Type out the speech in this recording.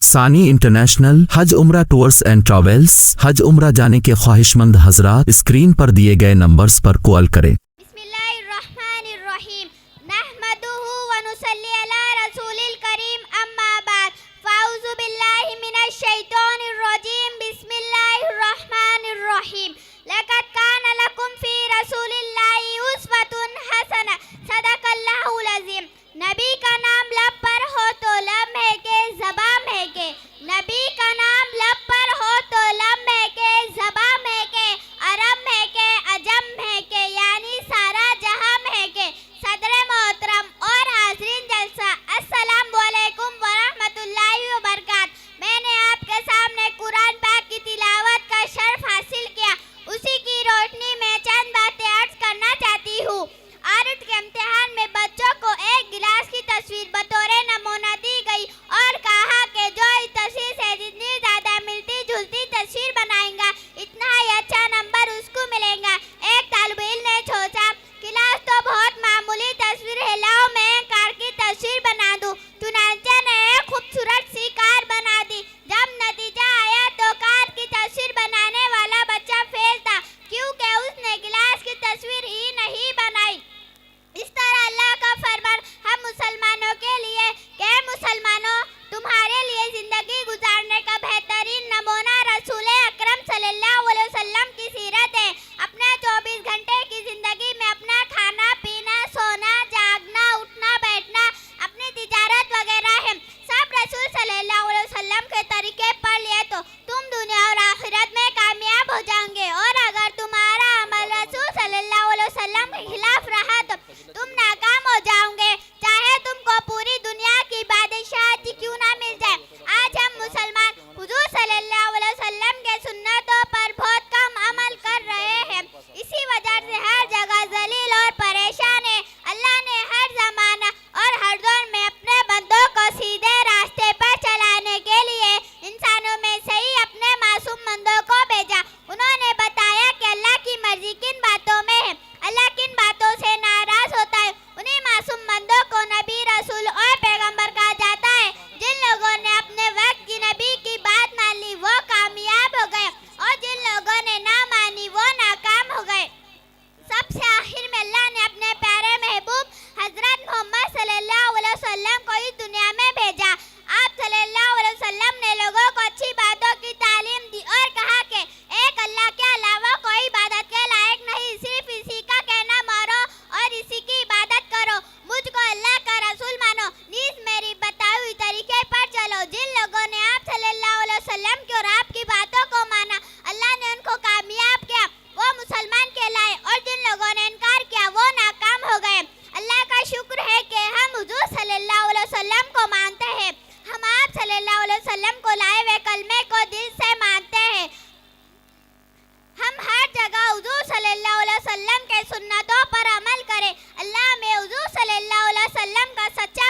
सानी इंटरनेशनल हज उम्रा टूर्स एंड ट्रैवल्स। हज उम्रा जाने के ख्वाहिशमंद हजरात स्क्रीन पर दिए गए नंबर्स पर कॉल करें। बिस्मिल्लाहिर्रहमानिर्रहीम नहमदुहु व नुसल्ली अला रसूलिल करीम अम्मा बाद फ़अऊज़ु बिल्लाहि मिनश शैतानिर रजीम बिस्मिल्लाहिर्रहमानिर्रहीम लक़द काना लकुम फ़ी रसूलिल्लाहि उस्वतुन हसना सदक़ल्लाहुल अज़ीम। नबी का नाम लब पर हो तो लब महके ज़बां महके, नबी का नाम लब पर हो तो लब महके ज़बां महके, अरब महके अजम महके यानी सारा जहां महके। सदर मोहतरम और हाज़रीन जलसा, अस्सलाम वालेकुम व रहमतुल्लाहि व बरकात। मैंने आपके सामने कुरान पाक की तिलावत का शर्फ हासिल किया, उसी की रोशनी में चंद बातें अर्ज करना चाहती हूँ। आरिट के इम्तिहान में बच्चों को एक गिलास की तस्वीर बतौर नमूना दी गई और कहा कि जो इस तस्वीर से जितनी ज़्यादा मिलती जुलती तस्वीर बनाएगा इतना ही अच्छा नंबर उसको मिलेगा। एक तालिब इल्म ने सोचा गिलास तो बहुत मामूली तस्वीर है, लाओ मैं कार की तस्वीर बना दूँ। चुनांचे ने एक खूबसूरत सी कार बना दी। जब नतीजा आया तो कार की तस्वीर बनाने वाला बच्चा फेल था, क्योंकि उसने गिलास की तस्वीर ही नहीं बनाई। इस तरह अल्लाह का फरमान हम मुसलमानों के लिए कि मुसलमानों तुम्हारे लिए जिंदगी गुजारने का बेहतरीन नमूना रसूल अकरम सल्लल्लाहु अलैहि वसल्लम की सीरत है। अपने 24 घंटे की जिंदगी में अपना खाना पीना सोना जागना उठना बैठना अपनी तिजारत वगैरह है सब रसूल सल्लल्लाहु अलैहि वसल्लम के तरीके पर लिए तो तुम दुनिया और आखिरत में कामयाब हो जाओगे। और अगर तुम्हारा अमल रसूल सल्लल्लाहु अलैहि वसल्लम के खिलाफ रहा तो तुम नाकाम हो जाओगे, चाहे तुमको पूरी दुनिया की बादशाहत क्यों ना मिल जाए। आज हम मुसलमान हुजूर सल्लल्लाहु अलैहि वसल्लम के सुन्नतों पर बहुत कम अमल कर रहे हैं। इसी वजह से हर जगह जलील और परेशान है। अल्लाह ने हर जमाना और हर दौर में अपने बंदों को सीधे रास्ते पर चलाने के लिए इंसानों में से ही अपने मासूम बंदों को भेजा। उन्होंने बताया कि अल्लाह की मर्जी किन बातों में है, अल्लाह किन बातों से नाराज होता है। उन्हीं मासूम बंदों को नबी रसूल और पैगंबर कहा जाता है। जिन लोगों ने अपने वक्त की नबी की बात मान ली वो कामयाब हो गए और जिन लोगों ने ना मानी वो नाकाम हो गए। सबसे आखिर में अल्लाह ने अपने प्यारे महबूब हजरत मोहम्मद सल्लल्लाहु अलैहि वसल्लम को इस दुनिया में भेजा। आप सल्लल्लाहु अलैहि वसल्लम ने लोगों को अच्छी बातों की तालीम दी और कहा कि एक अल्लाह के अलावा कोई इबादत के लायक नहीं, सिर्फ इसी का कहना मानो और इसी की इबादत करो। मुझको अल्लाह का रसूल मानो, नीज मेरी बताई हुई तरीके पर चलो। जिन लोगों ने आप सल्लल्लाहु अलैहि वसल्लम की और आपकी बातों को माना अल्लाह ने उनको कामयाब किया, वो मुसलमान कहलाए और जिन लोगों ने इनकार किया वो नाकाम हो गए। अल्लाह का शुक्र है कि हम हुजूर सल्लल्लाहु अलैहि वसल्लम को मानते हैं। हम आप सल्लल्लाहु अलैहि वसल्लम को लाए हुए कलमे को दिल से मानते हैं। हम हर जगह हुजूर सल्लल्लाहु अलैहि वसल्लम के सुन्नतों पर अमल करें। अल्लाह में हुजूर सल्लल्लाहु अलैहि वसल्लम का सच्चा